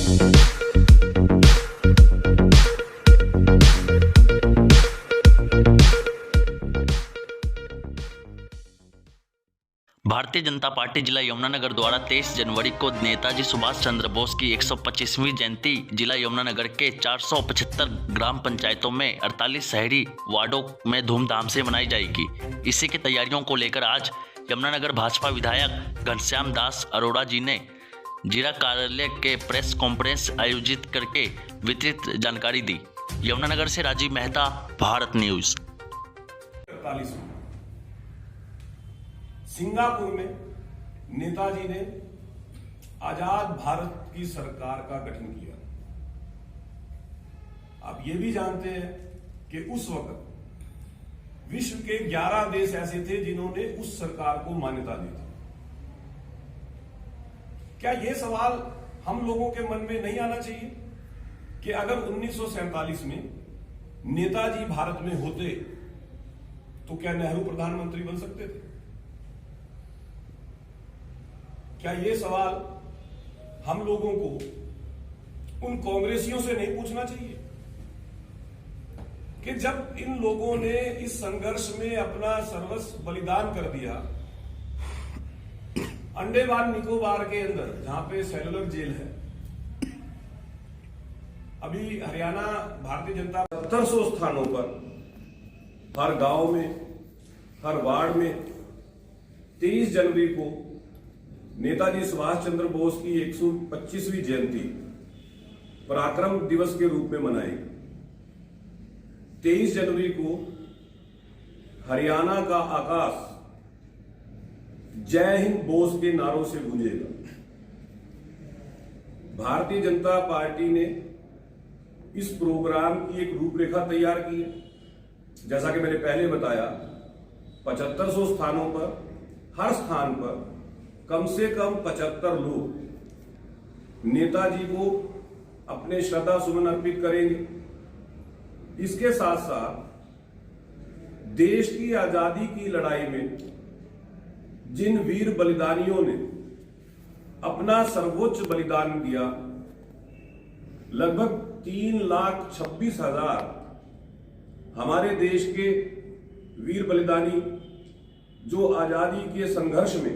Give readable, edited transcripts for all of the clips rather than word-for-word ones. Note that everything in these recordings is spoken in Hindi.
भारतीय जनता पार्टी जिला यमुनानगर द्वारा 23 जनवरी को नेताजी सुभाष चंद्र बोस की 125वीं जयंती जिला यमुनानगर के 475 ग्राम पंचायतों में 48 शहरी वार्डों में धूमधाम से मनाई जाएगी। इसी की तैयारियों को लेकर आज यमुनानगर भाजपा विधायक घनश्याम दास अरोड़ा जी ने जिला कार्यालय के प्रेस कॉन्फ्रेंस आयोजित करके विस्तृत जानकारी दी। यमुनानगर से राजीव मेहता, भारत न्यूज। सिंगापुर में नेताजी ने आजाद भारत की सरकार का गठन किया। आप ये भी जानते हैं कि उस वक्त विश्व के 11 देश ऐसे थे जिन्होंने उस सरकार को मान्यता दी थी। क्या यह सवाल हम लोगों के मन में नहीं आना चाहिए कि अगर 1947 में नेताजी भारत में होते तो क्या नेहरू प्रधानमंत्री बन सकते थे? क्या यह सवाल हम लोगों को उन कांग्रेसियों से नहीं पूछना चाहिए कि जब इन लोगों ने इस संघर्ष में अपना सर्वस्व बलिदान कर दिया, अंडमान निकोबार के अंदर जहां पे सेलुलर जेल है, अभी हरियाणा भारतीय जनता 700 स्थानों पर हर गांव में, हर वार्ड में 23 जनवरी को नेताजी सुभाष चंद्र बोस की 125वीं जयंती पराक्रम दिवस के रूप में मनाएगी। 23 जनवरी को हरियाणा का आकाश जय हिंद बोस के नारों से गूंजेगा। भारतीय जनता पार्टी ने इस प्रोग्राम की एक रूपरेखा तैयार की है। जैसा कि मैंने पहले बताया, 7500 स्थानों पर, हर स्थान पर कम से कम 75 लोग नेताजी को अपने श्रद्धा सुमन अर्पित करेंगे। इसके साथ साथ देश की आजादी की लड़ाई में जिन वीर बलिदानियों ने अपना सर्वोच्च बलिदान दिया, लगभग 3,26,000 हमारे देश के वीर बलिदानी जो आजादी के संघर्ष में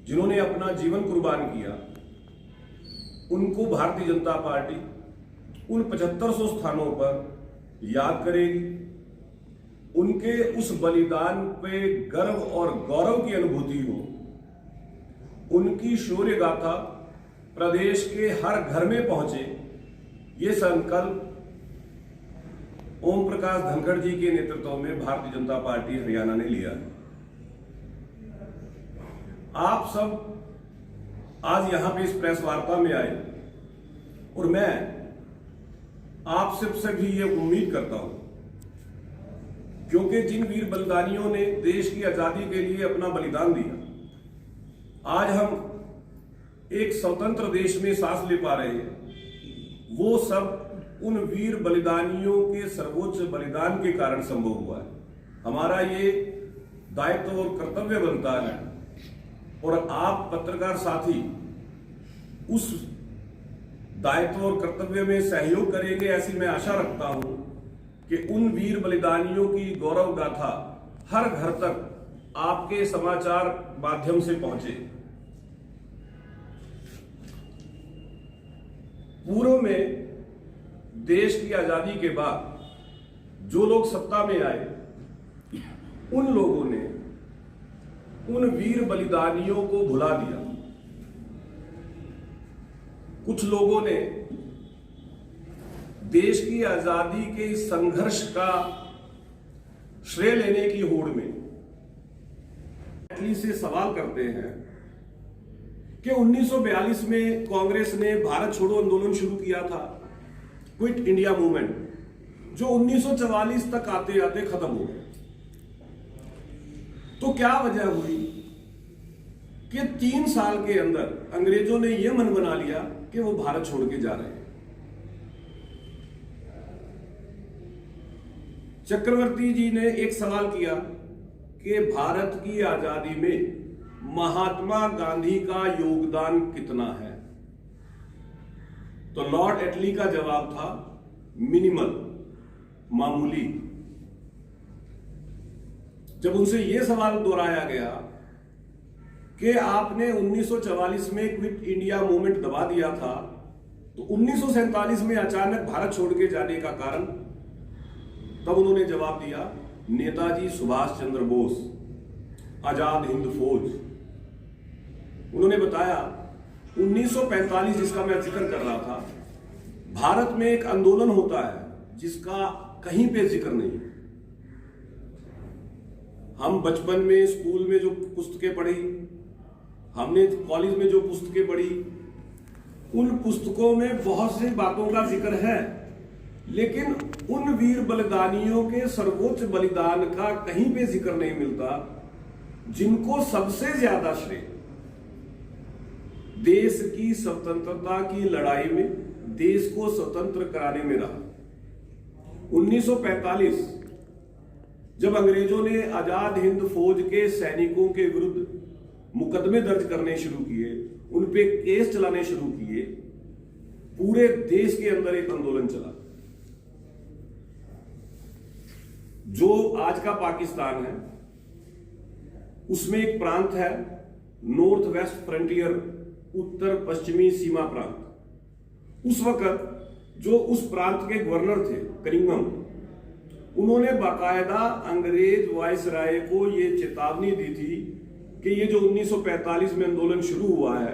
जिन्होंने अपना जीवन कुर्बान किया, उनको भारतीय जनता पार्टी उन 7500 स्थानों पर याद करेगी। उनके उस बलिदान पे गर्व और गौरव की अनुभूति हो, उनकी शौर्य गाथा प्रदेश के हर घर में पहुंचे, ये संकल्प ओम प्रकाश धनखड़ जी के नेतृत्व में भारतीय जनता पार्टी हरियाणा ने लिया है। आप सब आज यहां पे इस प्रेस वार्ता में आए और मैं आप सबसे भी ये उम्मीद करता हूं, क्योंकि जिन वीर बलिदानियों ने देश की आजादी के लिए अपना बलिदान दिया, आज हम एक स्वतंत्र देश में सांस ले पा रहे हैं, वो सब उन वीर बलिदानियों के सर्वोच्च बलिदान के कारण संभव हुआ है। हमारा ये दायित्व और कर्तव्य बनता है और आप पत्रकार साथी उस दायित्व और कर्तव्य में सहयोग करेंगे, ऐसी मैं आशा रखता हूं कि उन वीर बलिदानियों की गौरव गाथा हर घर तक आपके समाचार माध्यम से पहुंचे। पूर्व में देश की आजादी के बाद जो लोग सत्ता में आए, उन लोगों ने उन वीर बलिदानियों को भुला दिया। कुछ लोगों ने देश की आजादी के इस संघर्ष का श्रेय लेने की होड़ में से सवाल करते हैं कि 1942 में कांग्रेस ने भारत छोड़ो आंदोलन शुरू किया था, क्विट इंडिया मूवमेंट, जो 1944 तक आते आते खत्म हो गया। तो क्या वजह हुई कि 3 साल के अंदर अंग्रेजों ने यह मन बना लिया कि वो भारत छोड़ के जा रहे हैं। चक्रवर्ती जी ने एक सवाल किया कि भारत की आजादी में महात्मा गांधी का योगदान कितना है। तो लॉर्ड एटली का जवाब था मिनिमल, मामूली। जब उनसे यह सवाल दोहराया गया कि आपने 1944 में क्विट इंडिया मूवमेंट दबा दिया था, तो 1947 में अचानक भारत छोड़ के जाने का कारण, तब उन्होंने जवाब दिया नेताजी सुभाष चंद्र बोस, आजाद हिंद फौज। उन्होंने बताया 1945, जिसका मैं जिक्र कर रहा था, भारत में एक आंदोलन होता है जिसका कहीं पे जिक्र नहीं। हम बचपन में स्कूल में जो पुस्तकें पढ़ी, हमने कॉलेज में जो पुस्तकें पढ़ी, उन पुस्तकों में बहुत सी बातों का जिक्र है, लेकिन उन वीर बलिदानियों के सर्वोच्च बलिदान का कहीं पे जिक्र नहीं मिलता जिनको सबसे ज्यादा श्रेय देश की स्वतंत्रता की लड़ाई में, देश को स्वतंत्र कराने में रहा। 1945 जब अंग्रेजों ने आजाद हिंद फौज के सैनिकों के विरुद्ध मुकदमे दर्ज करने शुरू किए, उन पे केस चलाने शुरू किए, पूरे देश के अंदर एक आंदोलन चला। जो आज का पाकिस्तान है, उसमें एक प्रांत है नॉर्थ वेस्ट फ्रंटियर, उत्तर पश्चिमी सीमा प्रांत। उस वक्त जो उस प्रांत के गवर्नर थे कनिंघम, उन्होंने बाकायदा अंग्रेज वायसराय को यह चेतावनी दी थी कि ये जो 1945 में आंदोलन शुरू हुआ है,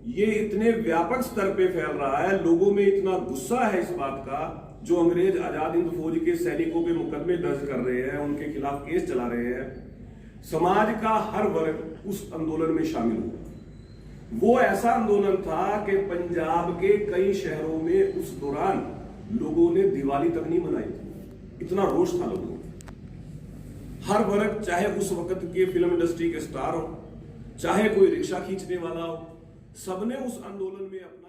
ये इतने व्यापक स्तर पे फैल रहा है, लोगों में इतना गुस्सा है इस बात का, जो अंग्रेज आजाद हिंद फौज के सैनिकों पे मुकदमे दर्ज कर रहे हैं, उनके खिलाफ केस चला रहे हैं। समाज का हर वर्ग उस आंदोलन में शामिल हुआ। वो ऐसा आंदोलन था कि पंजाब के कई शहरों में उस दौरान लोगों ने दिवाली तक नहीं मनाई थी, इतना रोष था लोगों में। हर वर्ग, चाहे उस वक्त के फिल्म इंडस्ट्री के स्टार हो, चाहे कोई रिक्शा खींचने वाला हो, सबने उस आंदोलन में अपना